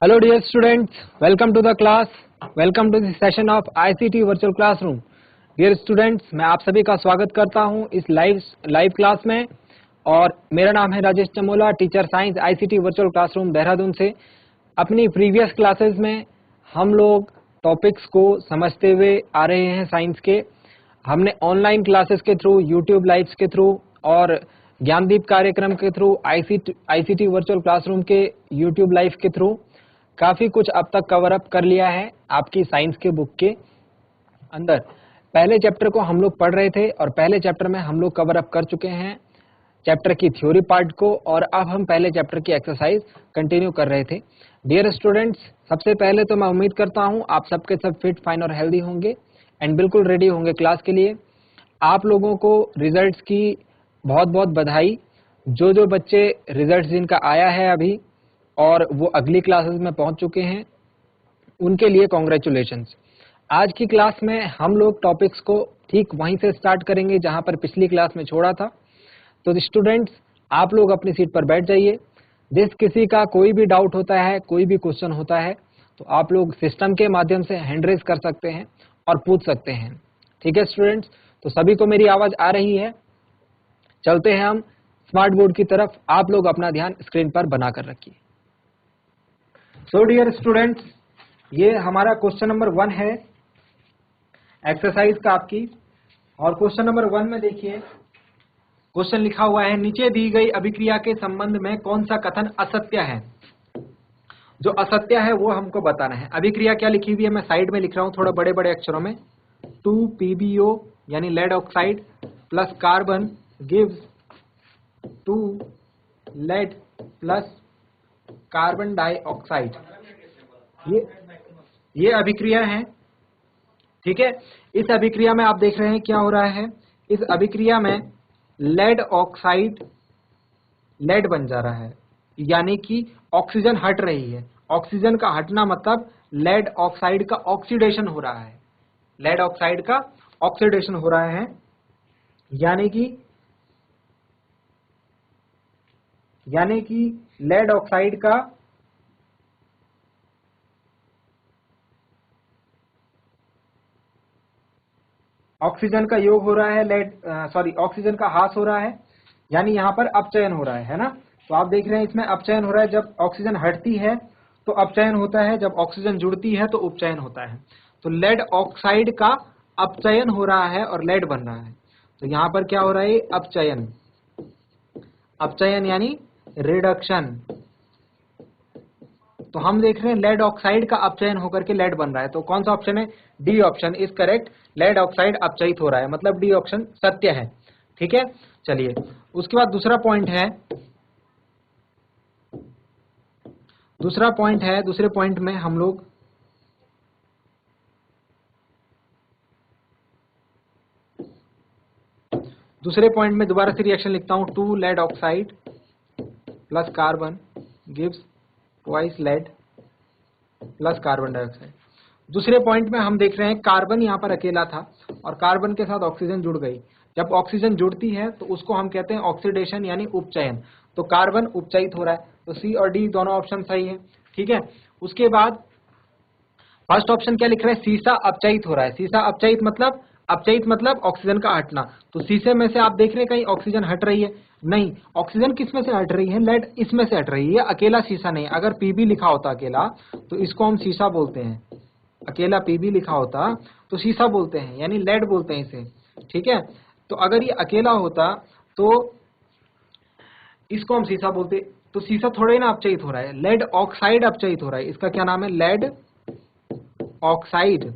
Hello dear students, welcome to the class, welcome to the session of ICT Virtual Classroom. Dear students, मैं आप सभी का स्वागत करता हूं इस लाइव क्लास में और मेरा नाम है Rajesh Chamola, teacher science ICT virtual classroom Dehradun से। अपनी प्रीवियस क्लासेस में हम लोग टॉपिक्स को समझते हुए आ रहे हैं साइंस के। हमने ऑनलाइन क्लासेस के थ्रू, यूट्यूब लाइव्स के थ्रू और ज्ञानदीप कार्यक्रम के थ्रू, ICT वर्चुअल क्लासरूम के यूट्यूब लाइव के थ्रू काफी कुछ अब तक कवर अप कर लिया है आपकी साइंस के बुक के अंदर। पहले चैप्टर को हम लोग पढ़ रहे थे और पहले चैप्टर में हम लोग कवर अप कर चुके हैं चैप्टर की थ्योरी पार्ट को और अब हम पहले चैप्टर की एक्सरसाइज कंटिन्यू कर रहे थे। डियर स्टूडेंट्स, सबसे पहले तो मैं उम्मीद करता हूं आप सबके सब फिट, फाइन और हेल्दी होंगे एंड बिल्कुल रेडी होंगे क्लास के लिए। आप लोगों को रिजल्ट्स की बहुत बहुत बधाई। जो बच्चे रिजल्ट जिनका आया है अभी और वो अगली क्लासेस में पहुंच चुके हैं, उनके लिए कॉन्ग्रेचुलेशंस। आज की क्लास में हम लोग टॉपिक्स को ठीक वहीं से स्टार्ट करेंगे जहां पर पिछली क्लास में छोड़ा था। तो स्टूडेंट्स, आप लोग अपनी सीट पर बैठ जाइए। जिस किसी का कोई भी डाउट होता है, कोई भी क्वेश्चन होता है, तो आप लोग सिस्टम के माध्यम से हैंड रेज कर सकते हैं और पूछ सकते हैं। ठीक है स्टूडेंट्स, तो सभी को मेरी आवाज आ रही है? चलते हैं हम स्मार्ट बोर्ड की तरफ। आप लोग अपना ध्यान स्क्रीन पर बनाकर रखिए। सो डियर स्टूडेंट्स, ये हमारा क्वेश्चन नंबर 1 है एक्सरसाइज का आपकी। और क्वेश्चन नंबर 1 में देखिए, क्वेश्चन लिखा हुआ है, नीचे दी गई अभिक्रिया के संबंध में कौन सा कथन असत्य है? जो असत्य है वो हमको बताना है। अभिक्रिया क्या लिखी हुई है, मैं साइड में लिख रहा हूं थोड़ा बड़े बड़े अक्षरों में। 2PbO यानी lead oxide plus carbon gives 2 lead plus carbon dioxide. ये अभिक्रिया है। ठीक है, इस अभिक्रिया में आप देख रहे हैं क्या हो रहा है। इस अभिक्रिया में लेड ऑक्साइड लेड बन जा रहा है, यानी कि ऑक्सीजन हट रही है। ऑक्सीजन का हटना मतलब लेड ऑक्साइड का ऑक्सीडेशन हो रहा है। लेड ऑक्साइड का ऑक्सीडेशन हो रहा है, यानी कि लेड ऑक्साइड का ऑक्सीजन का योग हो रहा है, ऑक्सीजन का ह्रास हो रहा है, यानी यहाँ पर अपचयन हो रहा है ना। तो आप देख रहे हैं इसमें अपचयन हो रहा है। जब ऑक्सीजन हटती है तो अपचयन होता है, जब ऑक्सीजन जुड़ती है तो उपचयन होता है। तो लेड ऑक्साइड का अपचयन हो रहा है और लेड बन रहा है। तो यहाँ पर क्या हो रहा है, अपचयन। अपचयन यानी रिडक्शन। तो हम देख रहे हैं लेड ऑक्साइड का अपचयन होकर के लेड बन रहा है। तो कौन सा ऑप्शन है? D option is correct. Lead oxide अपचयित हो रहा है, मतलब डी ऑप्शन सत्य है। ठीक है, चलिए उसके बाद दूसरा पॉइंट है। दूसरे पॉइंट में हम लोग दोबारा से रिएक्शन लिखता हूं। 2 lead oxide plus carbon gives twice lead plus carbon dioxide. दूसरे पॉइंट में हम देख रहे हैं कार्बन यहाँ पर अकेला था और कार्बन के साथ ऑक्सीजन जुड़ गई। जब ऑक्सीजन जुड़ती है तो उसको हम कहते हैं ऑक्सीडेशन यानी उपचयन। तो कार्बन उपचयित हो रहा है। तो सी और डी दोनों ऑप्शन सही है। ठीक है, उसके बाद फर्स्ट ऑप्शन क्या लिख रहे हैं, सीसा अपचयित हो रहा है। सीसा अपचयित मतलब ऑक्सीजन का हटना। तो शीशे में से आप देख रहे हैं कहीं ऑक्सीजन हट रही है? नहीं। ऑक्सीजन किस में से हट रही है? लेड इसमें से हट रही है। अकेला शीशा नहीं। अगर पीबी लिखा होता अकेला तो इसको हम शीशा बोलते हैं। अकेला पीबी लिखा होता तो शीशा बोलते हैं, यानी लेड बोलते हैं इसे। ठीक है, तो अगर ये अकेला होता तो इसको हम शीशा बोलते। तो शीशा थोड़ा ही ना अपचयित हो रहा है, लेड ऑक्साइड अपचयित हो रहा है। इसका क्या नाम है? Lead oxide.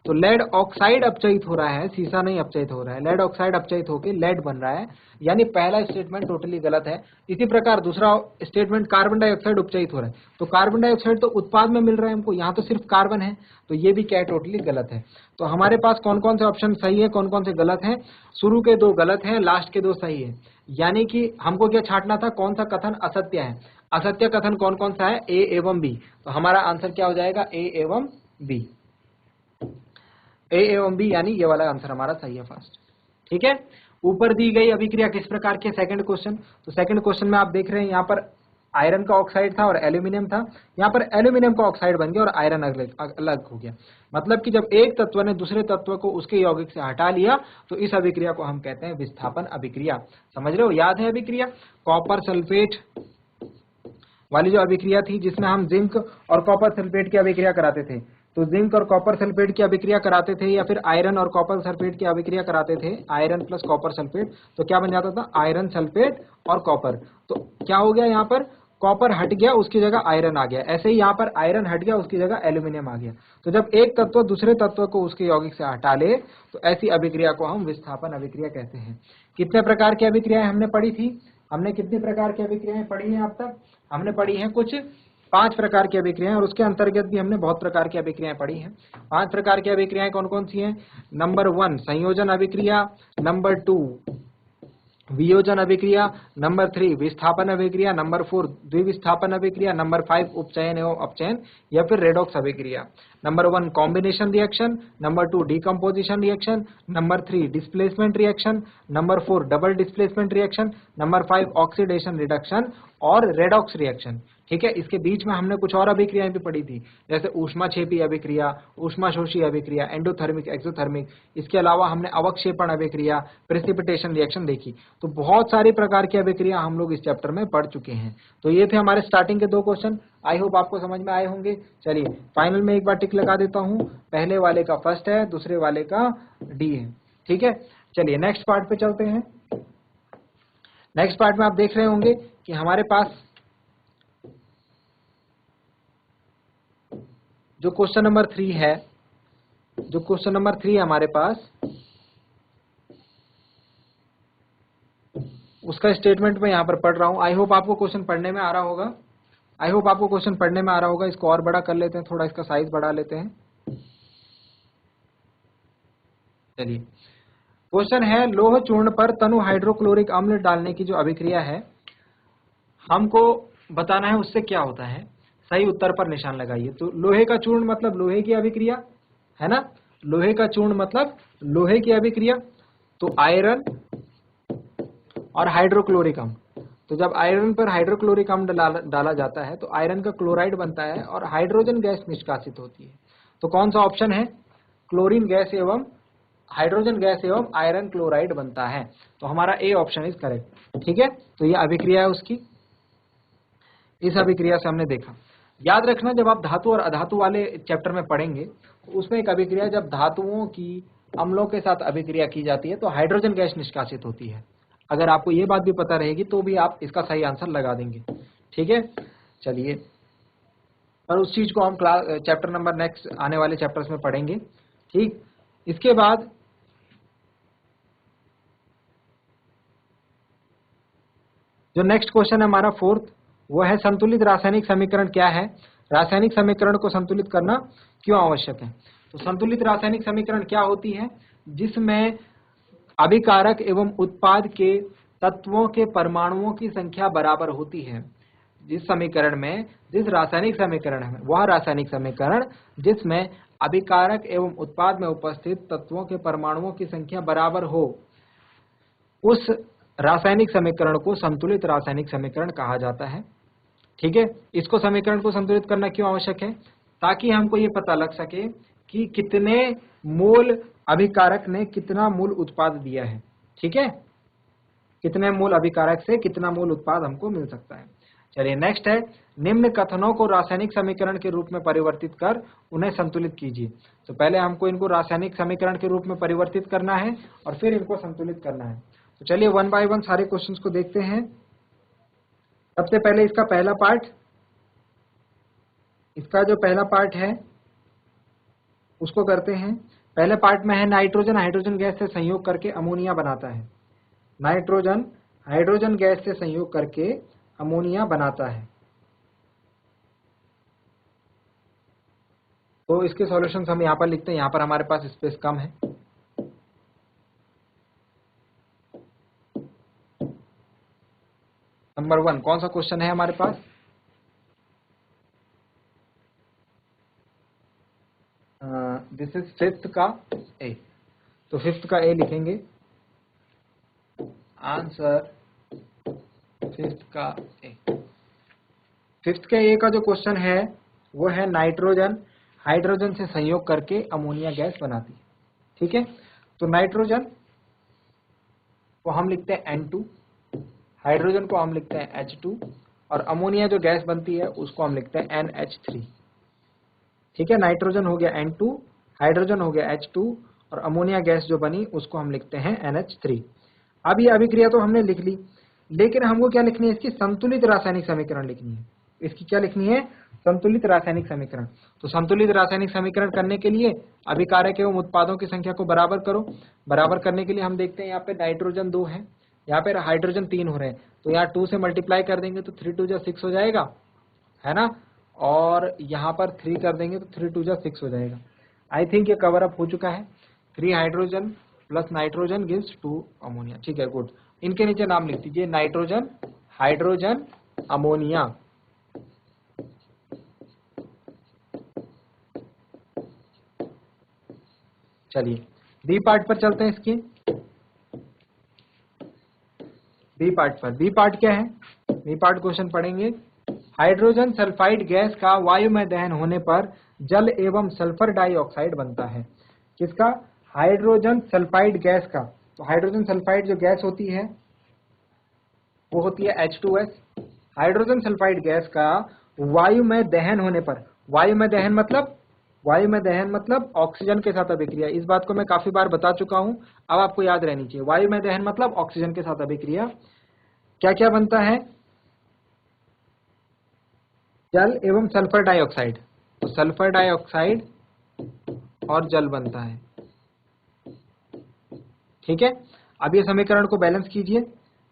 तो लेड ऑक्साइड अपचयित हो रहा है, शीशा नहीं अपचयित हो रहा है। लेड ऑक्साइड अपचयित होकर लेड बन रहा है, यानी पहला स्टेटमेंट टोटली गलत है। इसी प्रकार दूसरा स्टेटमेंट कार्बन डाइऑक्साइड उपचयित हो रहा है। तो कार्बन डाइऑक्साइड तो उत्पाद में मिल रहा है हमको, यहाँ तो सिर्फ कार्बन है। तो ये भी क्या है? टोटली गलत है। तो हमारे पास कौन कौन से ऑप्शन सही है, कौन कौन से गलत है? शुरू के 2 गलत है, लास्ट के 2 सही है। यानी कि हमको क्या छांटना था, कौन सा कथन असत्य है। असत्य कथन कौन कौन सा है? ए एवं बी। तो हमारा आंसर क्या हो जाएगा? ए एवं बी। ए एवं बी, यानी ये वाला आंसर हमारा सही है फर्स्ट। ठीक है, ऊपर दी गई अभिक्रिया किस प्रकार के? Second question. तो सेकंड क्वेश्चन में आप देख रहे हैं यहाँ पर आयरन का ऑक्साइड था और एल्यूमिनियम था, यहाँ पर एल्यूमिनियम का ऑक्साइड बन गया और आयरन अलग हो गया। मतलब कि जब एक तत्व ने दूसरे तत्व को उसके यौगिक से हटा लिया तो इस अभिक्रिया को हम कहते हैं विस्थापन अभिक्रिया। समझ रहे हो, याद है अभिक्रिया कॉपर सल्फेट वाली जो अभिक्रिया थी जिसमें हम जिंक और कॉपर सल्फेट की अभिक्रिया कराते थे। तो जिंक और कॉपर सल्फेट की अभिक्रिया कराते थे या फिर आयरन और कॉपर सल्फेट की अभिक्रिया कराते थे, आयरन प्लस कॉपर सल्फेट, तो क्या बन जाता था आयरन सल्फेट और कॉपर। तो क्या हो गया, यहाँ पर कॉपर हट गया उसकी जगह आयरन आ गया। ऐसे ही यहाँ पर आयरन हट गया उसकी जगह एल्यूमिनियम आ गया। तो जब एक तत्व दूसरे तत्व को उसके यौगिक से हटा ले तो ऐसी अभिक्रिया को हम विस्थापन अभिक्रिया कहते हैं। कितने प्रकार की अभिक्रियाएं हमने पढ़ी थी? हमने कितने प्रकार की अभिक्रियाएं पढ़ी हैं अब तक? हमने पढ़ी हैं कुछ 5 प्रकार की अभिक्रियाएं, और उसके अंतर्गत भी हमने बहुत प्रकार की अभिक्रियाएं पढ़ी हैं। 5 प्रकार की अभिक्रियाएं कौन कौन सी हैं? नंबर 1 संयोजन अभिक्रिया, नंबर 2 वियोजन अभिक्रिया, नंबर 3 विस्थापन अभिक्रिया, नंबर 4 द्विविस्थापन अभिक्रिया, नंबर 5 उपचयन एवं अपचयन या फिर रेडॉक्स अभिक्रिया। Number 1 combination reaction, number 2 decomposition reaction, number 3 displacement reaction, number 4 double displacement reaction, number 5 oxidation reduction और रेडॉक्स रिएक्शन। ठीक है, इसके बीच में हमने कुछ और अभिक्रियाएं भी पढ़ी थी, जैसे ऊष्माक्षेपी अभिक्रिया, ऊष्माशोषी अभिक्रिया, एंडोथर्मिक, एक्सोथर्मिक। इसके अलावा हमने अवक्षेपण अभिक्रिया, प्रेसिपिटेशन रिएक्शन देखी। तो बहुत सारी प्रकार की अभिक्रिया हम लोग इस चैप्टर में पढ़ चुके हैं। तो ये थे हमारे स्टार्टिंग के 2 क्वेश्चन। आई होप आपको समझ में आए होंगे। चलिए फाइनल में एक बार टिक लगा देता हूं, पहले वाले का फर्स्ट है, दूसरे वाले का डी है। ठीक है, चलिए नेक्स्ट पार्ट पे चलते हैं। नेक्स्ट पार्ट में आप देख रहे होंगे कि हमारे पास जो क्वेश्चन नंबर 3 है, जो क्वेश्चन नंबर 3 हमारे पास, उसका स्टेटमेंट मैं यहां पर पढ़ रहा हूं। आई होप आपको क्वेश्चन पढ़ने में आ रहा होगा। आई होप आपको क्वेश्चन पढ़ने में आ रहा होगा। इसको और बड़ा कर लेते हैं, थोड़ा इसका साइज बढ़ा लेते हैं। चलिए क्वेश्चन है, लोह चूर्ण पर तनु हाइड्रोक्लोरिक अम्ल डालने की जो अभिक्रिया है हमको बताना है उससे क्या होता है। सही उत्तर पर निशान लगाइए। तो लोहे का चूर्ण मतलब लोहे की अभिक्रिया है ना, लोहे का चूर्ण मतलब लोहे की अभिक्रिया। तो आयरन और हाइड्रोक्लोरिक अम्ल, तो जब आयरन पर हाइड्रोक्लोरिक अम्ल डाला जाता है तो आयरन का क्लोराइड बनता है और हाइड्रोजन गैस निष्कासित होती है। तो कौन सा ऑप्शन है? क्लोरीन गैस एवं हाइड्रोजन गैस एवं आयरन क्लोराइड बनता है। तो हमारा ए ऑप्शन इज करेक्ट। ठीक है, तो ये अभिक्रिया है उसकी। इस अभिक्रिया से हमने देखा। याद रखना, जब आप धातु और अधातु वाले चैप्टर में पढ़ेंगे तो उसमें एक अभिक्रिया, जब धातुओं की अम्लों के साथ अभिक्रिया की जाती है तो हाइड्रोजन गैस निष्कासित होती है। अगर आपको ये बात भी पता रहेगी तो भी आप इसका सही आंसर लगा देंगे। ठीक है, चलिए, और उस चीज को हम चैप्टर नंबर नेक्स्ट आने वाले चैप्टर्स में पढ़ेंगे। ठीक, इसके बाद जो नेक्स्ट क्वेश्चन है हमारा 4th, वो है संतुलित रासायनिक समीकरण क्या है? रासायनिक समीकरण को संतुलित करना क्यों आवश्यक है? तो संतुलित रासायनिक समीकरण क्या होती है? जिसमें अभिकारक एवं उत्पाद के तत्वों के परमाणुओं की संख्या बराबर होती है। जिस समीकरण में, जिस रासायनिक समीकरण है, वह रासायनिक समीकरण जिसमें अभिकारक एवं उत्पाद में उपस्थित तत्वों के परमाणुओं की संख्या बराबर हो, उस रासायनिक समीकरण को संतुलित रासायनिक समीकरण कहा जाता है। ठीक है, इसको समीकरण को संतुलित करना क्यों आवश्यक है? ताकि हमको ये पता लग सके कि कितने मोल अभिकारक ने कितना मोल उत्पाद दिया है। ठीक है, कितने मोल अभिकारक से कितना मोल उत्पाद हमको मिल सकता है। चलिए नेक्स्ट है, निम्न कथनों को रासायनिक समीकरण के रूप में परिवर्तित कर उन्हें संतुलित कीजिए। तो पहले हमको इनको रासायनिक समीकरण के रूप में परिवर्तित करना है और फिर इनको संतुलित करना है। तो चलिए 1 बाय 1 सारे क्वेश्चंस को देखते हैं। सबसे पहले इसका पहला पार्ट, इसका जो पहला पार्ट है उसको करते हैं। पहले पार्ट में है, नाइट्रोजन हाइड्रोजन गैस से संयोग करके अमोनिया बनाता है। नाइट्रोजन हाइड्रोजन गैस से संयोग करके अमोनिया बनाता है। तो इसके सॉल्यूशंस हम यहाँ पर लिखते हैं, यहाँ पर हमारे पास स्पेस कम है। नंबर 1 कौन सा क्वेश्चन है हमारे पास? दिस इज 5th का ए। तो 5th का ए लिखेंगे, आंसर 5th का ए। फिफ्थ के ए का जो क्वेश्चन है वो है नाइट्रोजन हाइड्रोजन से संयोग करके अमोनिया गैस बनाती है। ठीक है, तो नाइट्रोजन को हम लिखते हैं N2, हाइड्रोजन को हम लिखते हैं H2 और अमोनिया जो गैस बनती है उसको हम लिखते हैं NH3। ठीक है, नाइट्रोजन हो गया N2, हाइड्रोजन हो गया H2 और अमोनिया गैस जो बनी उसको हम लिखते हैं NH3। अब ये अभिक्रिया तो हमने लिख ली, लेकिन हमको क्या लिखनी है, इसकी संतुलित रासायनिक समीकरण लिखनी है। इसकी क्या लिखनी है, संतुलित रासायनिक समीकरण। तो संतुलित रासायनिक समीकरण करने के लिए अभिकारक एवं उत्पादों की संख्या को बराबर करो। बराबर करने के लिए हम देखते हैं यहाँ पे नाइट्रोजन 2 है, यहाँ पे हाइड्रोजन 3 हो रहे हैं, तो यहाँ 2 से मल्टीप्लाई कर देंगे तो 3 2 6 हो जाएगा, है ना, और यहाँ पर 3 कर देंगे तो 3 2 6 हो जाएगा। आई थिंक ये कवर अप हो चुका है। 3 hydrogen plus nitrogen gives 2 ammonia. ठीक है, गुड। इनके नीचे नाम लिख दीजिए, नाइट्रोजन हाइड्रोजन अमोनिया। चलिए बी पार्ट पर चलते हैं। इसकी बी पार्ट पर, बी पार्ट क्या है, बी पार्ट क्वेश्चन पढ़ेंगे। हाइड्रोजन सल्फाइड गैस का वायु में दहन होने पर जल एवं सल्फर डाइऑक्साइड बनता है। किसका, हाइड्रोजन सल्फाइड गैस का। तो हाइड्रोजन सल्फाइड जो गैस होती है वो होती है H2S। हाइड्रोजन सल्फाइड गैस का वायु में दहन होने पर, वायु में दहन मतलब, वायु में दहन मतलब ऑक्सीजन के साथ अभिक्रिया। इस बात को मैं काफी बार बता चुका हूं, अब आपको याद रहनी चाहिए। वायु में दहन मतलब ऑक्सीजन के साथ अभिक्रिया। क्या क्या बनता है, जल एवं सल्फर डाइऑक्साइड। तो सल्फर डाइऑक्साइड और जल बनता है। ठीक है, अब ये समीकरण को बैलेंस कीजिए,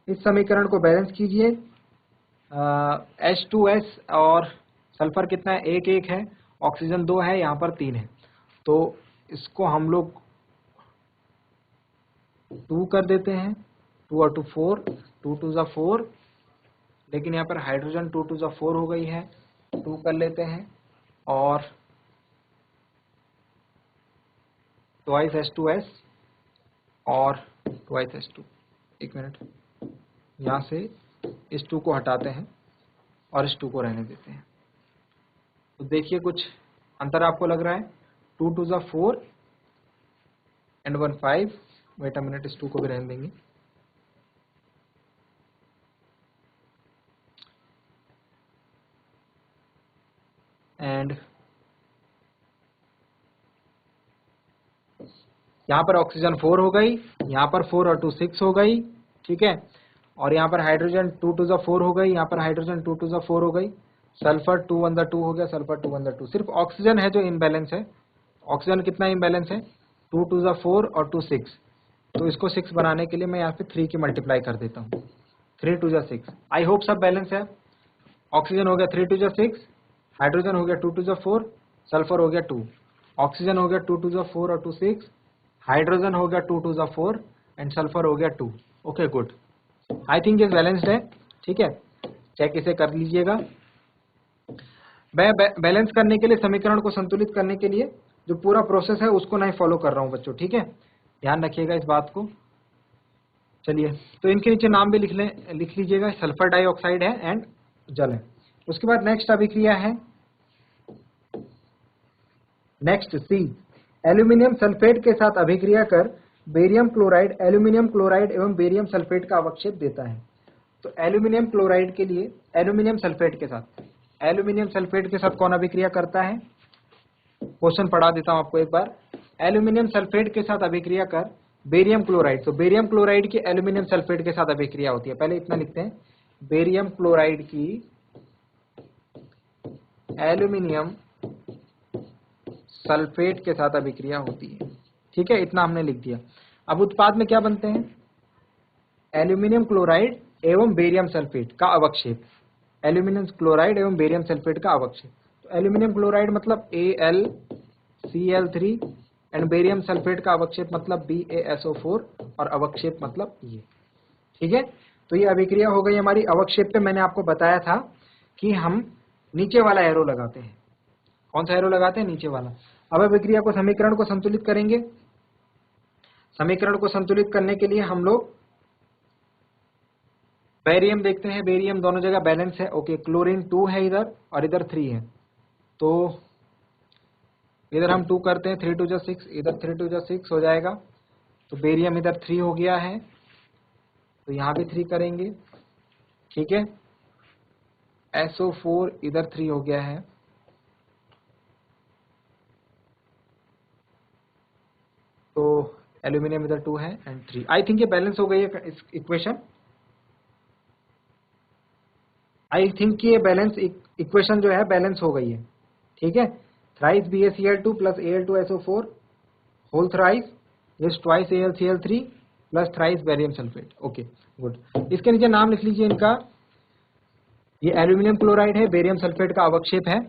इस समीकरण को बैलेंस कीजिए। H2S और सल्फर कितना है, 1 1 है, ऑक्सीजन 2 है, यहाँ पर 3 है, तो इसको हम लोग 2 कर देते हैं, 2 और 2 4, 2 2 जा 4, लेकिन यहाँ पर हाइड्रोजन 2 2 जा 4 हो गई है, 2 कर लेते हैं और ट्वाइस H2S और ट्वाइस H2। एक मिनट, यहाँ से इस 2 को हटाते हैं और इस 2 को रहने देते हैं। तो देखिए कुछ अंतर आपको लग रहा है, 2 2 जा 4 एंड 1 5। वेट अ मिनट, इस 2 को भी रहने देंगे। एंड यहाँ पर ऑक्सीजन 4 हो गई, यहाँ पर 4 और 2 6 हो गई। ठीक है, और यहाँ पर हाइड्रोजन 2 2 जा 4 हो गई, यहाँ पर हाइड्रोजन 2 2 जा 4 हो गई, सल्फर 2 1 जा 2 हो गया, सल्फर 2 1 जा 2। सिर्फ ऑक्सीजन है जो इम्बैलेंस है। ऑक्सीजन कितना इम्बैलेंस है, 2 2 जा 4 और 2 6। तो इसको 6 बनाने के लिए मैं यहाँ पे 3 की मल्टीप्लाई कर देता हूँ, 3 2 जा 6। आई होप सब बैलेंस है। ऑक्सीजन हो गया 3 2 जा 6, हाइड्रोजन हो गया 2 2 जा 4, सल्फर हो गया 2, ऑक्सीजन हो गया 2 2 जा 4 और 2 6, हाइड्रोजन हो गया 2 2 जा 4 एंड सल्फर हो गया 2। ओके गुड, आई थिंक ये बैलेंस्ड है। ठीक है, चेक इसे कर लीजिएगा। मैं बैलेंस करने के लिए, समीकरण को संतुलित करने के लिए जो पूरा प्रोसेस है उसको नहीं फॉलो कर रहा हूं बच्चों। ठीक है, ध्यान रखिएगा इस बात को। चलिए, तो इनके नीचे नाम भी लिख लीजिएगा, सल्फर डाइऑक्साइड है एंड जल है। उसके बाद नेक्स्ट अभिक्रिया है, नेक्स्ट सी, एल्यूमिनियम सल्फेट के साथ अभिक्रिया कर बेरियम क्लोराइड एल्यूमिनियम क्लोराइड एवं बेरियम सल्फेट का अवक्षेप देता है। तो एल्यूमिनियम क्लोराइड के लिए एल्यूमिनियम सल्फेट के साथ कौन अभिक्रिया करता है, क्वेश्चन पढ़ा देता हूं आपको एक बार। एल्यूमिनियम सल्फेट के साथ अभिक्रिया कर बेरियम क्लोराइड, तो बेरियम क्लोराइड की एल्यूमिनियम सल्फेट के साथ अभिक्रिया होती है। पहले इतना लिखते हैं, बेरियम क्लोराइड की एल्यूमिनियम सल्फेट के साथ अभिक्रिया होती है। ठीक है, इतना हमने लिख दिया। अब उत्पाद में क्या बनते हैं, एल्यूमिनियम क्लोराइड एवं बेरियम सल्फेट का अवक्षेप, एल्यूमिनियम क्लोराइड एवं बेरियम सल्फेट का अवक्षेप। तो एल्यूमिनियम क्लोराइड मतलब AlCl3 एंड बेरियम सल्फेट का अवक्षेप मतलब BaSO4 और अवक्षेप मतलब ये। ठीक है, तो ये अभिक्रिया हो गई हमारी। अवक्षेप पे मैंने आपको बताया था कि हम नीचे वाला एरो लगाते हैं। कौन सा एरो लगाते हैं, नीचे वाला। अब अभिक्रिया को, समीकरण को संतुलित करेंगे। समीकरण को संतुलित करने के लिए हम लोग बेरियम देखते हैं, बेरियम दोनों जगह बैलेंस है। ओके, क्लोरीन 2 है इधर और इधर 3 है, तो इधर हम 2 करते हैं, 3 2 जा 6, इधर 3 2 जा 6 हो जाएगा, तो बेरियम इधर 3 हो गया है, तो यहाँ भी 3 करेंगे। ठीक है, SO4 इधर 3 हो गया है, तो एल्यूमिनियम इधर 2 है एंड 3। आई थिंक ये बैलेंस हो गई है इस इक्वेशन। आई थिंक ये बैलेंस इक्वेशन जो है बैलेंस हो गई है। ठीक है, thrice BaCl2 plus Al2SO4 whole thrice is twice AlCl3 plus thrice barium sulphate. Okay good, इसके नीचे नाम लिख लीजिए इनका। ये एल्यूमिनियम क्लोराइड है, बेरियम सल्फेट का अवक्षेप है।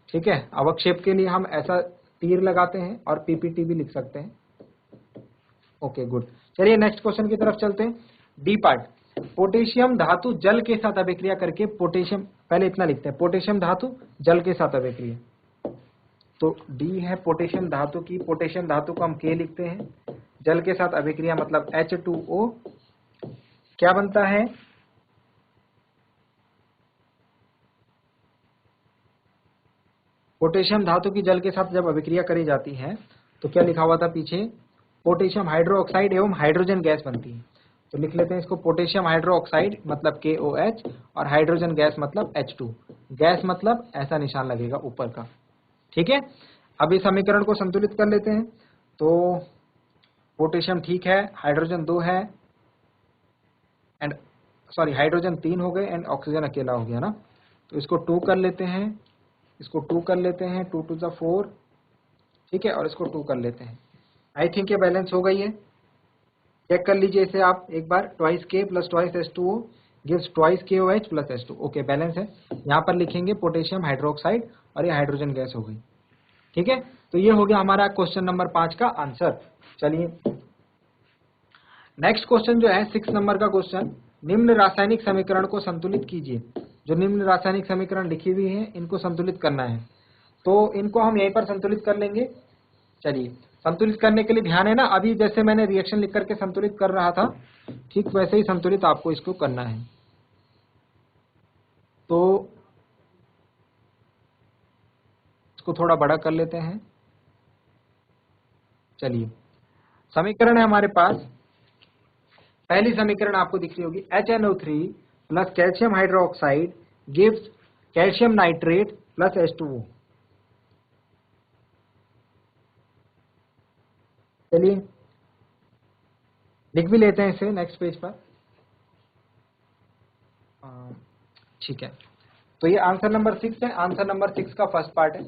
ठीक है, अवक्षेप के लिए हम ऐसा तीर लगाते हैं और PPT भी लिख सकते हैं। ओके गुड, चलिए नेक्स्ट क्वेश्चन की तरफ चलते हैं। डी पार्ट, पोटेशियम धातु जल के साथ अभिक्रिया करके पोटेशियम, पहले इतना लिखते हैं, पोटेशियम धातु जल के साथ अभिक्रिया, तो डी है पोटेशियम धातु की, पोटेशियम धातु को हम के लिखते हैं, जल के साथ अभिक्रिया मतलब H2O, क्या बनता है, पोटेशियम धातु की जल के साथ जब अभिक्रिया करी जाती है तो क्या लिखा हुआ था पीछे, पोटेशियम हाइड्रोक्साइड एवं हाइड्रोजन गैस बनती है। तो लिख लेते हैं इसको, पोटेशियम हाइड्रोक्साइड मतलब KOH और हाइड्रोजन गैस मतलब H2। गैस मतलब ऐसा निशान लगेगा ऊपर का। ठीक है, अब इस समीकरण को संतुलित कर लेते हैं। तो पोटेशियम ठीक है, हाइड्रोजन 2 है एंड सॉरी हाइड्रोजन 3 हो गए एंड ऑक्सीजन अकेला हो गया ना, तो इसको 2 कर लेते हैं, इसको 2 कर लेते हैं, 2 2 जा 4। ठीक है, और इसको 2 कर लेते हैं। आई थिंक ये बैलेंस हो गई है, चेक कर लीजिए इसे आप एक बार, twice K plus twice H2O gives twice KOH plus H2। Okay balance है, यहाँ पर लिखेंगे पोटेशियम हाइड्रोक्साइड और ये हाइड्रोजन गैस हो गई। ठीक है, तो ये हो गया हमारा क्वेश्चन नंबर 5 का आंसर। चलिए नेक्स्ट क्वेश्चन जो है 6 नंबर का क्वेश्चन, निम्न रासायनिक समीकरण को संतुलित कीजिए। जो निम्न रासायनिक समीकरण लिखी हुई है इनको संतुलित करना है, तो इनको हम यहीं पर संतुलित कर लेंगे। चलिए संतुलित करने के लिए ध्यान है ना, अभी जैसे मैंने रिएक्शन लिख करके संतुलित कर रहा था, ठीक वैसे ही संतुलित आपको इसको करना है। तो इसको थोड़ा बड़ा कर लेते हैं। चलिए समीकरण है हमारे पास, पहली समीकरण आपको दिख रही होगी, HNO3 plus calcium hydroxide gives calcium nitrate plus H2O। चलिए लिख भी लेते हैं इसे नेक्स्ट पेज पर। ठीक है, तो ये आंसर नंबर 6 है, आंसर नंबर 6 का फर्स्ट पार्ट है।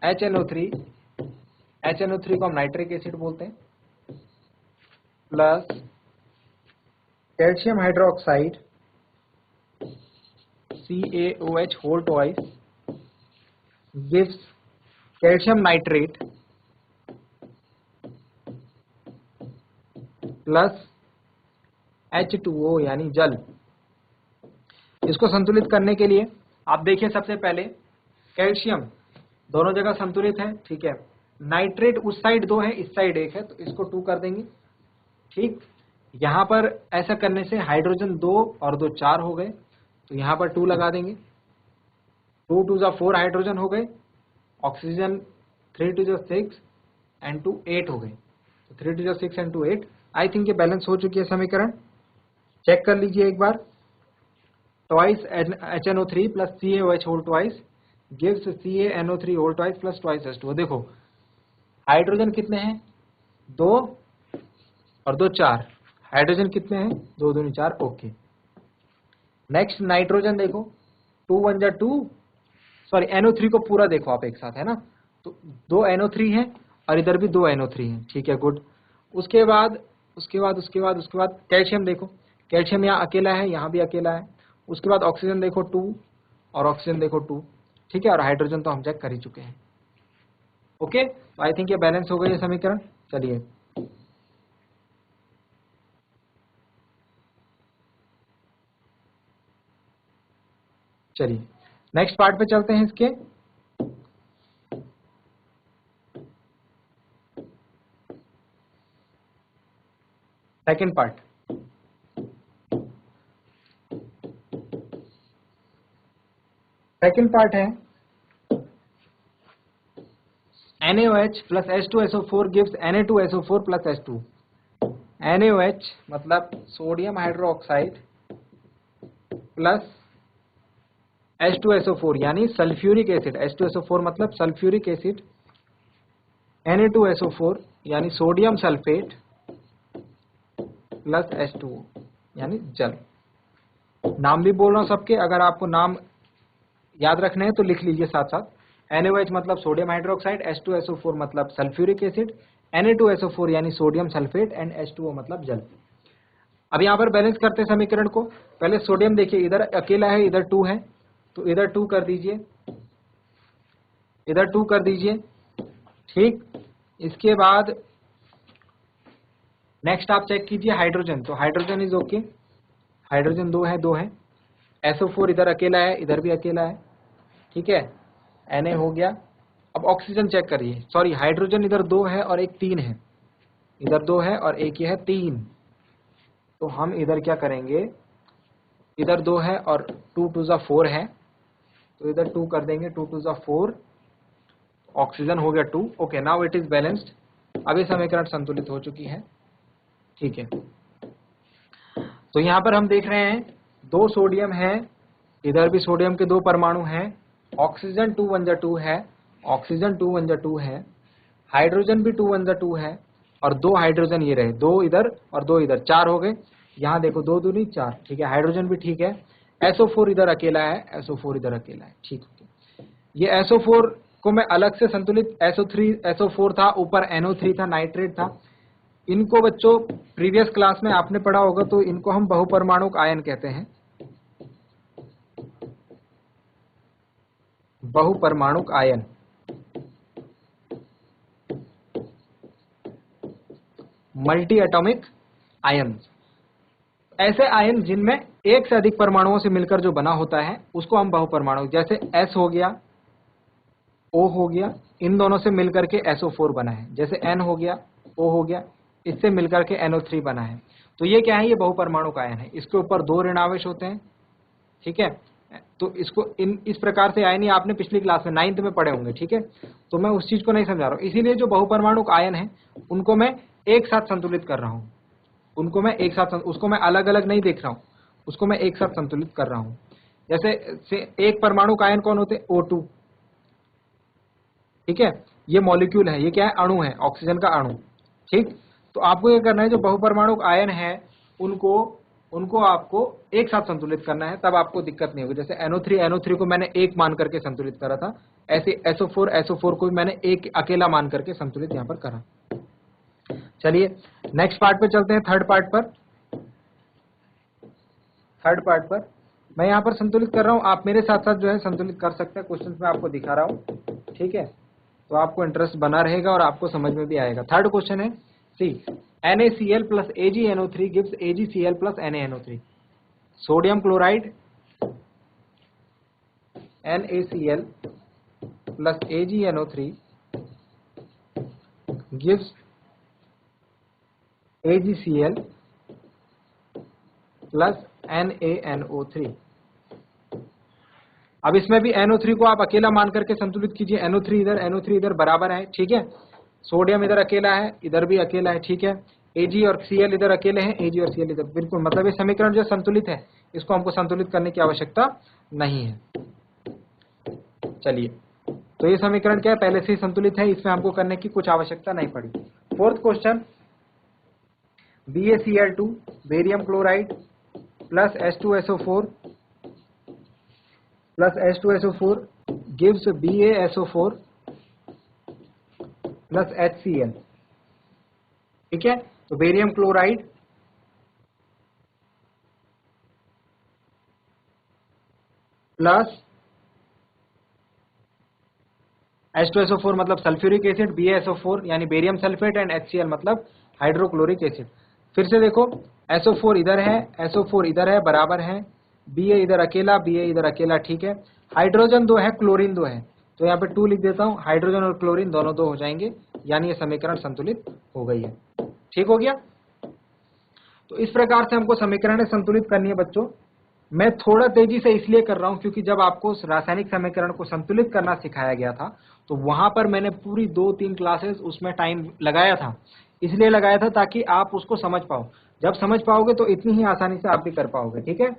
HNO3, HNO3 को हम नाइट्रिक एसिड बोलते हैं, plus calcium hydroxide CaOH whole twice gives calcium nitrate plus H2O यानी जल। इसको संतुलित करने के लिए आप देखिए, सबसे पहले कैल्शियम दोनों जगह संतुलित है, ठीक है, नाइट्रेट उस साइड 2 है, इस साइड 1 है, तो इसको 2 कर देंगे। ठीक, यहां पर ऐसा करने से हाइड्रोजन 2 और 2 4 हो गए, तो यहां पर 2 लगा देंगे, 2 2 जा 4 हाइड्रोजन हो गए, ऑक्सीजन 3 2 जा 6 एंड 2 8 हो गए, तो 3 2 जा 6 एंड 2 8। आई थिंक ये बैलेंस हो चुकी है समीकरण, चेक कर लीजिए एक बार। Twice HNO3 plus CaOH whole twice gives CaNO3 whole twice plus twice H2O। देखो हाइड्रोजन कितने हैं, 2 और 2 4, हाइड्रोजन कितने हैं, 2 2 4। ओके, नेक्स्ट नाइट्रोजन देखो, 2 1 जा 2, सॉरी NO3 को पूरा देखो आप एक साथ, है ना, तो 2 NO3 है और इधर भी 2 NO3 है। ठीक है गुड, उसके बाद कैल्शियम देखो, कैल्शियम यहाँ अकेला है, यहाँ भी अकेला है। उसके बाद ऑक्सीजन देखो 2 और ऑक्सीजन देखो 2। ठीक है, और हाइड्रोजन तो हम चेक कर ही चुके हैं। ओके, तो आई थिंक ये बैलेंस हो गई है समीकरण। चलिए नेक्स्ट पार्ट पे चलते हैं इसके। सेकंड पार्ट, सेकंड पार्ट है NaOH plus H2SO4 gives Na2SO4 plus H2। NaOH मतलब सोडियम हाइड्रोक्साइड प्लस H2SO4 यानी सल्फ्यूरिक एसिड। H2SO4 मतलब सल्फ्यूरिक एसिड, Na2SO4 यानी सोडियम सल्फेट प्लस H2O यानी जल। नाम भी बोल रहा हूं सबके, अगर आपको नाम याद रखने हैं तो लिख लीजिए साथ साथ। NaOH मतलब सोडियम हाइड्रोक्साइड, H2SO4 मतलब सल्फ्यूरिक एसिड, Na2SO4 यानी सोडियम सल्फेट एंड H2O मतलब जल। अब यहाँ पर बैलेंस करते हैं समीकरण को। पहले सोडियम देखिए, इधर अकेला है, इधर 2 है, तो इधर 2 कर दीजिए, इधर 2 कर दीजिए, ठीक। इसके बाद नेक्स्ट आप चेक कीजिए हाइड्रोजन, तो हाइड्रोजन इज ओके, हाइड्रोजन 2 है, 2 है। SO4 इधर अकेला है, इधर भी अकेला है, ठीक है, Na हो गया। अब ऑक्सीजन चेक करिए, सॉरी हाइड्रोजन इधर 2 है और एक 3 है, इधर 2 है और एक ये है 3, तो हम इधर क्या करेंगे, इधर 2 है और 2 2 जा 4 है, तो इधर 2 कर देंगे, 2 2 जा 4, ऑक्सीजन हो गया 2। Okay, now it is balanced. अब ये समीकरण संतुलित हो चुकी है, ठीक है। तो यहां पर हम देख रहे हैं 2 सोडियम है, इधर भी सोडियम के 2 परमाणु हैं, ऑक्सीजन 2 1 जा 2 है, ऑक्सीजन 2 1 जा 2 है, हाइड्रोजन भी 2 1 जा 2 है, और 2 हाइड्रोजन ये रहे, 2 इधर और 2 इधर, 4 हो गए। यहाँ देखो 2 दूनी 4, ठीक है। हाइड्रोजन भी ठीक है। SO4 इधर अकेला है, SO4 इधर अकेला है, ठीक है। ये SO4 को मैं अलग से संतुलित, SO4 था, ऊपर NO3 था, नाइट्रेट था। इनको बच्चों प्रीवियस क्लास में आपने पढ़ा होगा, तो इनको हम बहुपरमाणुक आयन कहते हैं, बहुपरमाणुक आयन। मल्टी एटॉमिक आयन, ऐसे आयन जिनमें एक से अधिक परमाणुओं से मिलकर जो बना होता है उसको हम बहुपरमाणु, जैसे S हो गया, O हो गया, इन दोनों से मिलकर के SO4 बना है। जैसे N हो गया, O हो गया, इससे मिलकर के NO3 बना है। तो ये क्या है, ये बहुपरमाणुक आयन है। इसके ऊपर 2 ऋणावेश होते हैं, ठीक है। तो इसको इस प्रकार से आयन ही आपने पिछली क्लास में 9th में पढ़े होंगे, ठीक है। तो मैं उस चीज को नहीं समझा रहा हूं, इसीलिए जो बहुपरमाणुक आयन है उनको मैं एक साथ संतुलित कर रहा हूं, उनको मैं एक साथ, उसको मैं अलग अलग नहीं देख रहा हूं, उसको मैं एक साथ संतुलित कर रहा हूं। जैसे एक परमाणुक आयन कौन होते हैं, O2, ठीक है। ये मॉलिक्यूल है, ये क्या है, अणु है, ऑक्सीजन का अणु, ठीक। तो आपको ये करना है, जो बहुपरमाणुक आयन है उनको आपको एक साथ संतुलित करना है, तब आपको दिक्कत नहीं होगी। जैसे NO3 को मैंने एक मान करके संतुलित करा था, ऐसे SO4 को भी मैंने एक अकेला मान करके संतुलित यहां पर करा। चलिए नेक्स्ट पार्ट पे चलते हैं, थर्ड पार्ट पर मैं यहां पर संतुलित कर रहा हूं, आप मेरे साथ साथ जो है संतुलित कर सकते हैं। क्वेश्चन में आपको दिखा रहा हूं, ठीक है, तो आपको इंटरेस्ट बना रहेगा और आपको समझ में भी आएगा। थर्ड क्वेश्चन है, सी NaCl plus AgNO3 gives AgCl plus NaNO3। Sodium chloride NaCl plus AgNO3 gives AgCl plus NaNO3। अब इसमें भी NO3 को आप अकेला मान करके संतुलित कीजिए, NO3 इधर बराबर है, ठीक है। सोडियम इधर अकेला है, इधर भी अकेला है, ठीक है। Ag और Cl इधर अकेले हैं, Ag और Cl इधर, बिल्कुल, मतलब ये समीकरण जो संतुलित है, इसको हमको संतुलित करने की आवश्यकता नहीं है। चलिए, तो ये समीकरण क्या है, पहले से ही संतुलित है, इसमें हमको करने की कुछ आवश्यकता नहीं पड़ी। Fourth question, BaCl2 barium chloride plus H2SO4 gives BaSO4 plus HCl, ठीक है। तो बेरियम क्लोराइड प्लस H2SO4 मतलब सल्फ्यूरिक एसिड, BaSO4 यानी बेरियम सल्फेट एंड HCl मतलब हाइड्रोक्लोरिक एसिड। फिर से देखो, SO4 इधर है, SO4 इधर है, बराबर है, Ba इधर अकेला, ठीक है। हाइड्रोजन 2 है, क्लोरीन 2 है, तो यहाँ पे 2 लिख देता हूँ, हाइड्रोजन और क्लोरीन दोनों 2 हो जाएंगे, यानी ये समीकरण संतुलित हो गई है, ठीक हो गया। तो इस प्रकार से हमको समीकरण संतुलित करनी है बच्चों। मैं थोड़ा तेजी से इसलिए कर रहा हूं क्योंकि जब आपको रासायनिक समीकरण को संतुलित करना सिखाया गया था तो वहां पर मैंने पूरी 2-3 क्लासेस उसमें टाइम लगाया था। इसलिए लगाया था ताकि आप उसको समझ पाओ। जब समझ पाओगे तो इतनी ही आसानी से आप भी कर पाओगे। ठीक है,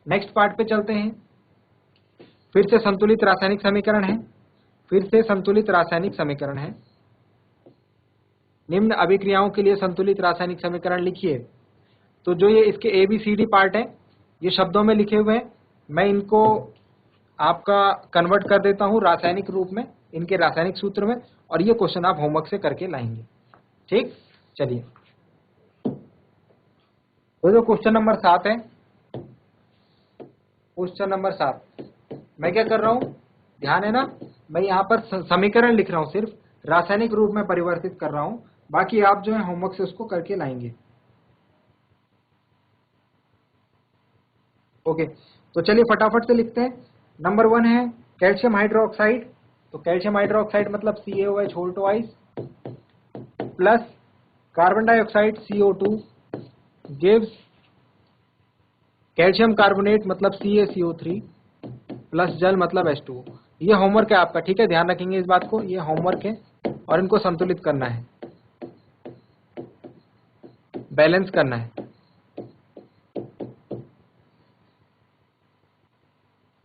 नेक्स्ट पार्ट पे चलते हैं। फिर से संतुलित रासायनिक समीकरण है, फिर से संतुलित रासायनिक समीकरण है। निम्न अभिक्रियाओं के लिए संतुलित रासायनिक समीकरण लिखिए। तो जो ये इसके ABCD पार्ट है ये शब्दों में लिखे हुए हैं, मैं इनको आपका कन्वर्ट कर देता हूं रासायनिक रूप में, इनके रासायनिक सूत्र में, और ये क्वेश्चन आप होमवर्क से करके लाएंगे। ठीक, चलिए तो जो क्वेश्चन नंबर 7 है, क्वेश्चन नंबर 7 मैं क्या कर रहा हूं, ध्यान है ना, मैं यहाँ पर समीकरण लिख रहा हूं, सिर्फ रासायनिक रूप में परिवर्तित कर रहा हूं, बाकी आप जो है होमवर्क से उसको करके लाएंगे। ओके, तो चलिए फटाफट से लिखते हैं। नंबर 1 है कैल्शियम हाइड्रोक्साइड। तो कैल्शियम हाइड्रोक्साइड मतलब CaOH whole twice plus carbon dioxide CO2 gives calcium carbonate मतलब CaCO3 प्लस जल मतलब H2O। ये होमवर्क है आपका, ठीक है, ध्यान रखेंगे इस बात को, ये होमवर्क है और इनको संतुलित करना है, बैलेंस करना है।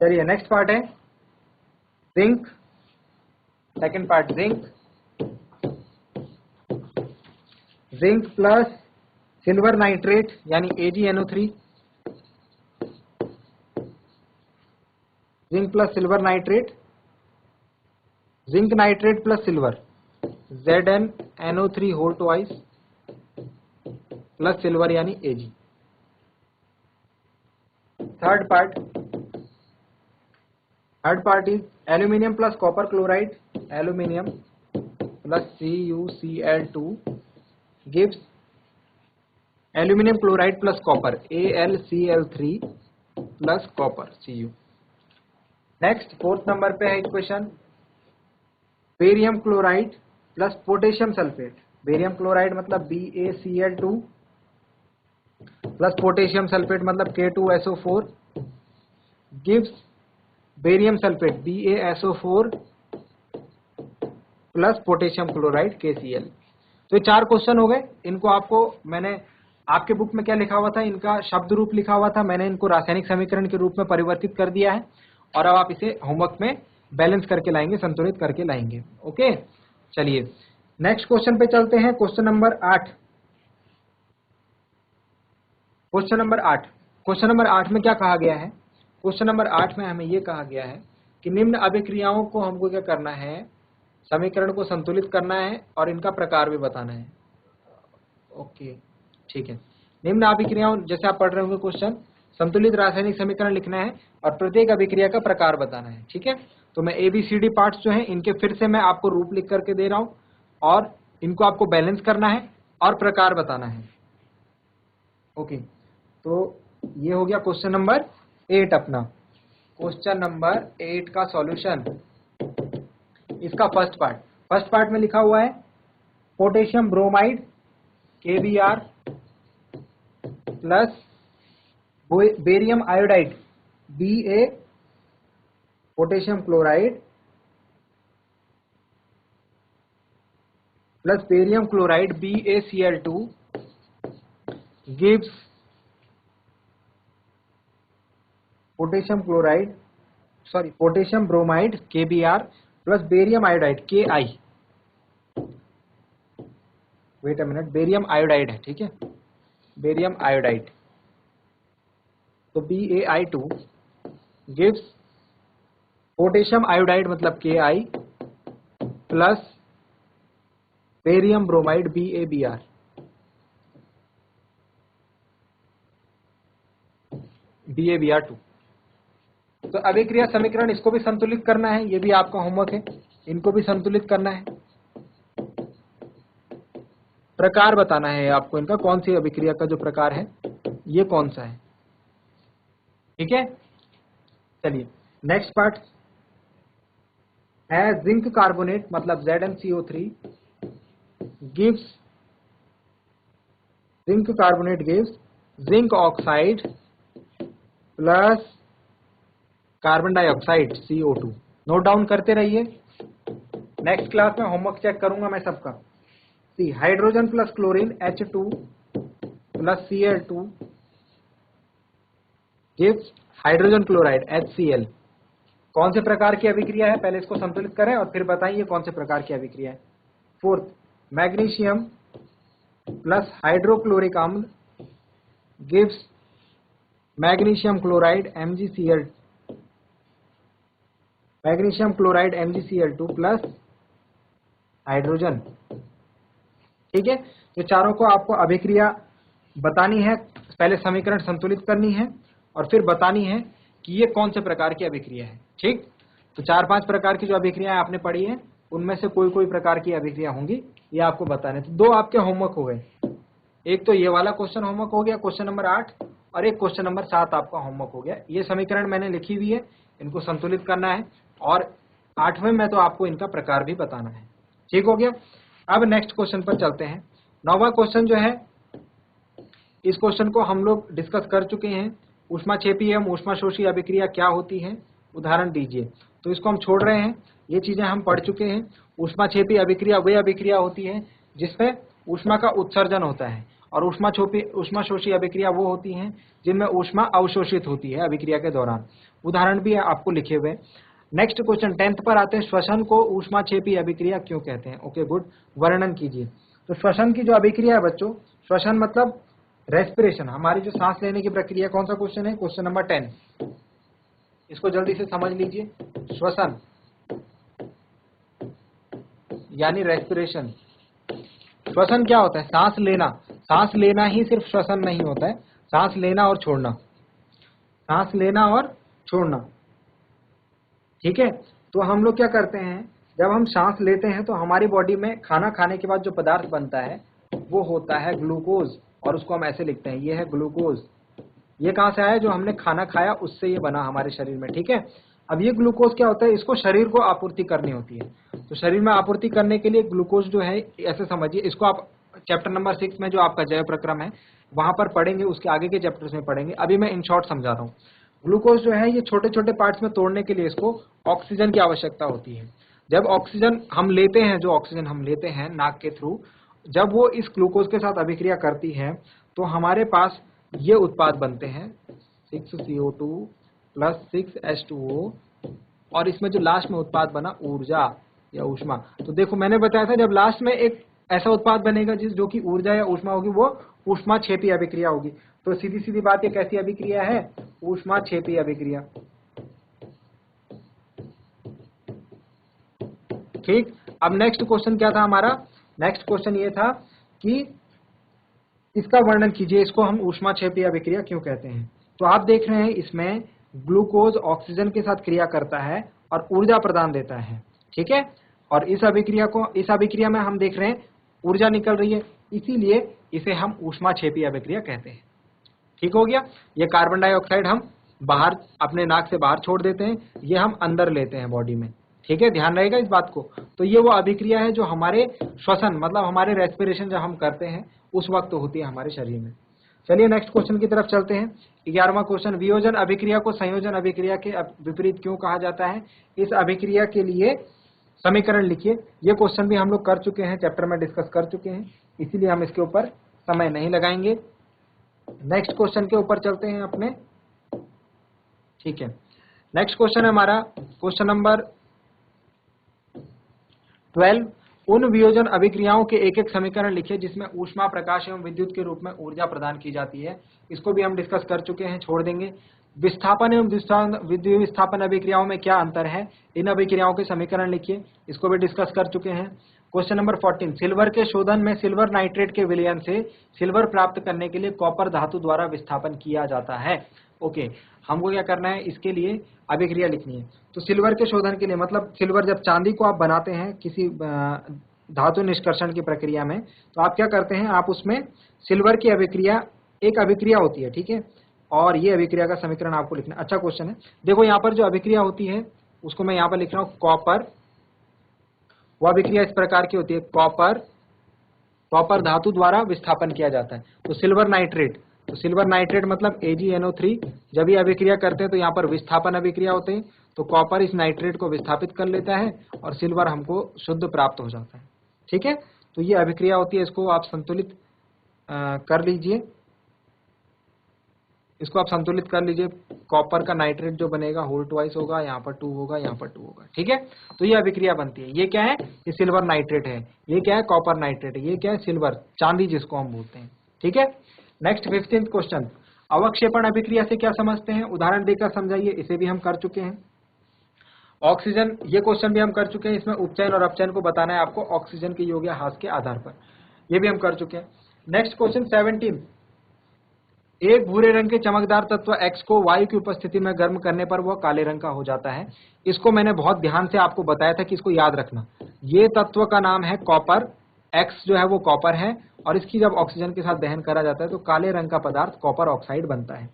चलिए नेक्स्ट पार्ट है zinc. Second part zinc, zinc plus silver nitrate यानी AgNO3, zinc plus silver nitrate, zinc nitrate plus silver ZnNO3 whole twice plus silver यानी Ag। Third part is aluminium plus copper chloride, aluminium plus CuCl2 gives aluminium chloride plus copper AlCl3 plus copper Cu। Next fourth number पे है equation barium chloride plus potassium sulphate. Barium chloride मतलब BaCl2 plus potassium sulphate मतलब K2SO4 gives barium sulphate BaSO4 plus potassium chloride KCl। तो ये 4 question हो गए। इनको आपको मैंने आपके बुक में क्या लिखा हुआ था, इनका शब्द रूप लिखा हुआ था, मैंने इनको रासायनिक समीकरण के रूप में परिवर्तित कर दिया है और अब आप इसे होमवर्क में बैलेंस करके लाएंगे, संतुलित करके लाएंगे। ओके, चलिए नेक्स्ट क्वेश्चन पे चलते हैं। Question number 8। क्वेश्चन नंबर 8 में क्या कहा गया है? क्वेश्चन नंबर 8 में हमें यह कहा गया है कि निम्न अभिक्रियाओं को हमको क्या करना है, समीकरण को संतुलित करना है और इनका प्रकार भी बताना है। ओके, ठीक है। निम्न अभिक्रियाओं, जैसे आप पढ़ रहे होंगे क्वेश्चन, संतुलित रासायनिक समीकरण लिखना है और प्रत्येक अभिक्रिया का प्रकार बताना है। ठीक है, तो मैं ABCD पार्ट्स जो हैं इनके फिर से मैं आपको रूप लिख करके दे रहा हूं और इनको आपको बैलेंस करना है और प्रकार बताना है। ओके, तो ये हो गया क्वेश्चन नंबर 8 अपना। क्वेश्चन नंबर 8 का सॉल्यूशन, इसका फर्स्ट पार्ट में लिखा हुआ है potassium bromide KBr plus barium iodide Ba, potassium chloride plus barium chloride BaCl2 gives potassium bromide KBr plus barium iodide Ki। Wait a minute, barium iodide है, ठीक है, barium iodide. तो BaI2 gives potassium iodide मतलब Ki plus barium bromide BaBr। BaBr2। तो अभिक्रिया समीकरण, इसको भी संतुलित करना है, ये भी आपका होमवर्क है, इनको भी संतुलित करना है। प्रकार बताना है आपको इनका, कौन सी अभिक्रिया का जो प्रकार है ये कौन सा है। ठीक है, चलिए नेक्स्ट पार्ट है जिंक कार्बोनेट मतलब ZnCO3 gives, zinc carbonate gives zinc oxide plus carbon dioxide CO2। Note down करते रहिए, नेक्स्ट क्लास में होमवर्क चेक करूंगा मैं सबका। C hydrogen plus chlorine H2 plus Cl2 gives hydrogen chloride HCl। कौन से प्रकार की अभिक्रिया है, पहले इसको संतुलित करें और फिर बताइए कौन से प्रकार की अभिक्रिया है। फोर्थ, मैग्नीशियम प्लस हाइड्रोक्लोरिक अम्ल gives magnesium chloride MgCl, magnesium chloride MgCl2 plus hydrogen. ठीक है, तो चारों को आपको अभिक्रिया बतानी है, पहले समीकरण संतुलित करनी है और फिर बतानी है कि ये कौन से प्रकार की अभिक्रिया है। ठीक, तो 4-5 प्रकार की जो अभिक्रियाएं आपने पढ़ी है उनमें से कोई कोई प्रकार की अभिक्रिया होंगी, ये आपको बताने। तो 2 आपके होमवर्क हो गए, एक तो ये वाला क्वेश्चन होमवर्क हो गया, क्वेश्चन नंबर 8, और एक क्वेश्चन नंबर 7 आपका होमवर्क हो गया। ये समीकरण मैंने लिखी हुई है, इनको संतुलित करना है और 8वें में तो आपको इनका प्रकार भी बताना है। ठीक हो गया। अब नेक्स्ट क्वेश्चन पर चलते हैं। 9वां क्वेश्चन जो है, इस क्वेश्चन को हम लोग डिस्कस कर चुके हैं। ऊष्माक्षेपी एवं ऊष्माशोषी अभिक्रिया क्या होती है, उदाहरण दीजिए। तो इसको हम छोड़ रहे हैं, ये चीजें हम पढ़ चुके हैं। ऊष्माक्षेपी अभिक्रिया वे अभिक्रिया होती है जिसमें ऊष्मा का उत्सर्जन होता है, और ऊष्माशोषी अभिक्रिया वो होती हैं जिनमें ऊष्मा अवशोषित होती है अभिक्रिया के दौरान। उदाहरण भी आपको लिखे हुए। नेक्स्ट क्वेश्चन 10th पर आते हैं, श्वसन को ऊष्माक्षेपी अभिक्रिया क्यों कहते हैं। ओके गुड, वर्णन कीजिए। तो श्वसन की जो अभिक्रिया है बच्चों, श्वसन मतलब रेस्पिरेशन, हमारी जो सांस लेने की प्रक्रिया। कौन सा क्वेश्चन है, क्वेश्चन नंबर 10, इसको जल्दी से समझ लीजिए। श्वसन यानी रेस्पिरेशन। श्वसन क्या होता है, सांस लेना। सांस लेना ही सिर्फ श्वसन नहीं होता है, सांस लेना और छोड़ना, सांस लेना और छोड़ना। ठीक है, तो हम लोग क्या करते हैं, जब हम सांस लेते हैं तो हमारी बॉडी में खाना खाने के बाद जो पदार्थ बनता है वो होता है ग्लूकोज, और उसको हम ऐसे लिखते हैं, ये है ग्लूकोज। ये कहां से आया, जो हमने खाना खाया उससे ये बना हमारे शरीर में। ठीक है, अब ये ग्लूकोज क्या होता है, इसको शरीर को आपूर्ति करनी होती है। तो शरीर में आपूर्ति करने के लिए ग्लूकोज जो है, ऐसे समझिए इसको, आप चैप्टर नंबर 6 में जो आपका जैव प्रक्रम है वहां पर पढ़ेंगे, उसके आगे के चैप्टर्स में पढ़ेंगे। अभी मैं इन शॉर्ट समझा रहा हूँ। ग्लूकोज जो है ये छोटे छोटे पार्ट्स में तोड़ने के लिए इसको ऑक्सीजन की आवश्यकता होती है। जब ऑक्सीजन हम लेते हैं, जो ऑक्सीजन हम लेते हैं नाक के थ्रू, जब वो इस ग्लूकोज के साथ अभिक्रिया करती है तो हमारे पास ये उत्पाद बनते हैं 6CO2 प्लस 6H2O, और इसमें जो लास्ट में उत्पाद बना ऊर्जा या ऊष्मा। तो देखो मैंने बताया था, जब लास्ट में एक ऐसा उत्पाद बनेगा जो कि ऊर्जा या ऊष्मा होगी, वो ऊष्माक्षेपी अभिक्रिया होगी। तो सीधी सीधी बात, ये कैसी अभिक्रिया है, ऊष्माक्षेपी अभिक्रिया। ठीक, अब नेक्स्ट क्वेश्चन क्या था हमारा, नेक्स्ट क्वेश्चन ये था कि इसका वर्णन कीजिए, इसको हम ऊष्माक्षेपी अभिक्रिया क्यों कहते हैं। तो आप देख रहे हैं इसमें ग्लूकोज ऑक्सीजन के साथ क्रिया करता है और ऊर्जा प्रदान देता है। ठीक है, और इस अभिक्रिया में हम देख रहे हैं ऊर्जा निकल रही है, इसीलिए इसे हम ऊष्माक्षेपी अभिक्रिया कहते हैं। ठीक हो गया। ये कार्बन डाइऑक्साइड हम बाहर अपने नाक से बाहर छोड़ देते हैं, ये हम अंदर लेते हैं बॉडी में। ठीक है, ध्यान रहेगा इस बात को। तो ये वो अभिक्रिया है जो हमारे श्वसन मतलब हमारे रेस्पिरेशन जब हम करते हैं उस वक्त होती है हमारे शरीर में। चलिए नेक्स्ट क्वेश्चन की तरफ चलते हैं। 11वां क्वेश्चन, वियोजन अभिक्रिया को संयोजन अभिक्रिया के विपरीत क्यों कहा जाता है। इस अभिक्रिया के लिए समीकरण लिखिए। ये क्वेश्चन भी हम लोग कर चुके हैं, चैप्टर में डिस्कस कर चुके हैं, इसीलिए हम इसके ऊपर समय नहीं लगाएंगे। नेक्स्ट क्वेश्चन के ऊपर चलते हैं अपने। ठीक है, नेक्स्ट क्वेश्चन है हमारा क्वेश्चन नंबर 12, उन वियोजन अभिक्रियाओं के एक एक समीकरण लिखिए जिसमें ऊष्मा, प्रकाश एवं विद्युत के रूप में ऊर्जा प्रदान की जाती है। इसको भी हम डिस्कस कर चुके हैं, छोड़ देंगे। विस्थापन एवं विस्थापन अभिक्रियाओं में क्या अंतर है, इन अभिक्रियाओं के समीकरण लिखिए, इसको भी डिस्कस कर चुके हैं। क्वेश्चन नंबर 14, सिल्वर के शोधन में सिल्वर नाइट्रेट के विलयन से सिल्वर प्राप्त करने के लिए कॉपर धातु द्वारा विस्थापन किया जाता है। ओके, हमको क्या करना है, इसके लिए अभिक्रिया लिखनी है। तो सिल्वर के शोधन के लिए मतलब सिल्वर, जब चांदी को आप बनाते हैं किसी धातु निष्कर्षण की प्रक्रिया में, तो आप क्या करते हैं, आप उसमें सिल्वर की अभिक्रिया, एक अभिक्रिया होती है। ठीक है, और ये अभिक्रिया का समीकरण आपको लिखना। अच्छा क्वेश्चन है, देखो यहाँ पर जो अभिक्रिया होती है उसको मैं यहाँ पर लिख रहा हूँ कॉपर। वो अभिक्रिया इस प्रकार की होती है, कॉपर धातु द्वारा विस्थापन किया जाता है। तो सिल्वर नाइट्रेट, तो सिल्वर नाइट्रेट मतलब AgNO3। जब ये अभिक्रिया करते हैं तो यहाँ पर विस्थापन अभिक्रिया होते हैं, तो कॉपर इस नाइट्रेट को विस्थापित कर लेता है और सिल्वर हमको शुद्ध प्राप्त हो जाता है। ठीक है, तो ये अभिक्रिया होती है, इसको आप संतुलित कर लीजिए, इसको आप संतुलित कर लीजिए। कॉपर का नाइट्रेट जो बनेगा होल ट्वाइस होगा, यहाँ पर 2 होगा, यहाँ पर 2 होगा। ठीक है, तो ये अभिक्रिया बनती है। ये क्या है, ये सिल्वर नाइट्रेट है। ये क्या है, कॉपर नाइट्रेट है। ये क्या है, सिल्वर, चांदी जिसको हम बोलते हैं। ठीक है, नेक्स्ट 15th क्वेश्चन, अवक्षेपण अभिक्रिया से क्या समझते हैं, उदाहरण देकर समझाइए। इसे भी हम कर चुके हैं। ऑक्सीजन, ये क्वेश्चन भी हम कर चुके हैं। इसमें उपचयन और अपचयन को बताना है आपको ऑक्सीजन के योग या ह्रास के आधार पर, ये भी हम कर चुके हैं। नेक्स्ट क्वेश्चन 17, एक भूरे रंग के चमकदार तत्व X को वायु की उपस्थिति में गर्म करने पर वह काले रंग का हो जाता है। इसको मैंने बहुत ध्यान से आपको बताया था कि इसको याद रखना। ये तत्व का नाम है कॉपर। X जो है वो कॉपर है और इसकी जब ऑक्सीजन के साथ दहन करा जाता है तो काले रंग का पदार्थ कॉपर ऑक्साइड बनता है।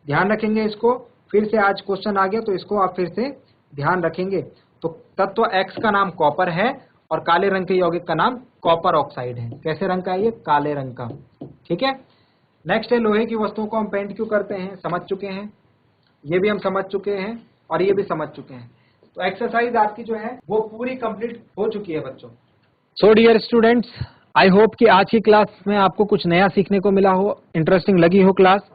ध्यान रखेंगे इसको। फिर से आज क्वेश्चन आ गया तो इसको आप फिर से ध्यान रखेंगे। तो तत्व X का नाम कॉपर है और काले रंग के यौगिक का नाम कॉपर ऑक्साइड है। कैसे रंग का है ये, काले रंग का। ठीक है, नेक्स्ट है लोहे की वस्तुओं को हम पेंट क्यों करते हैं, समझ चुके हैं। ये भी हम समझ चुके हैं और ये भी समझ चुके हैं। तो एक्सरसाइज आपकी जो है वो पूरी कंप्लीट हो चुकी है बच्चों। So dear students, I hope कि आज की क्लास में आपको कुछ नया सीखने को मिला हो, इंटरेस्टिंग लगी हो क्लास।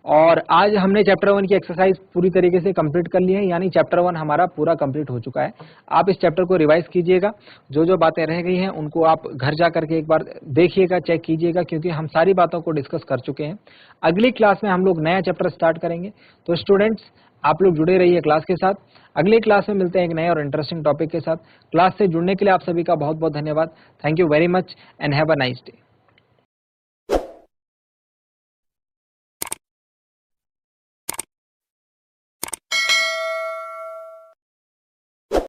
और आज हमने चैप्टर 1 की एक्सरसाइज पूरी तरीके से कंप्लीट कर ली है, यानी चैप्टर 1 हमारा पूरा कंप्लीट हो चुका है। आप इस चैप्टर को रिवाइज कीजिएगा, जो जो बातें रह गई हैं उनको आप घर जा करके एक बार देखिएगा, चेक कीजिएगा, क्योंकि हम सारी बातों को डिस्कस कर चुके हैं। अगली क्लास में हम लोग नया चैप्टर स्टार्ट करेंगे। तो स्टूडेंट्स, आप लोग जुड़े रहिए क्लास के साथ। अगली क्लास में मिलते हैं एक नए और इंटरेस्टिंग टॉपिक के साथ। क्लास से जुड़ने के लिए आप सभी का बहुत बहुत धन्यवाद। Thank you very much and have a nice day.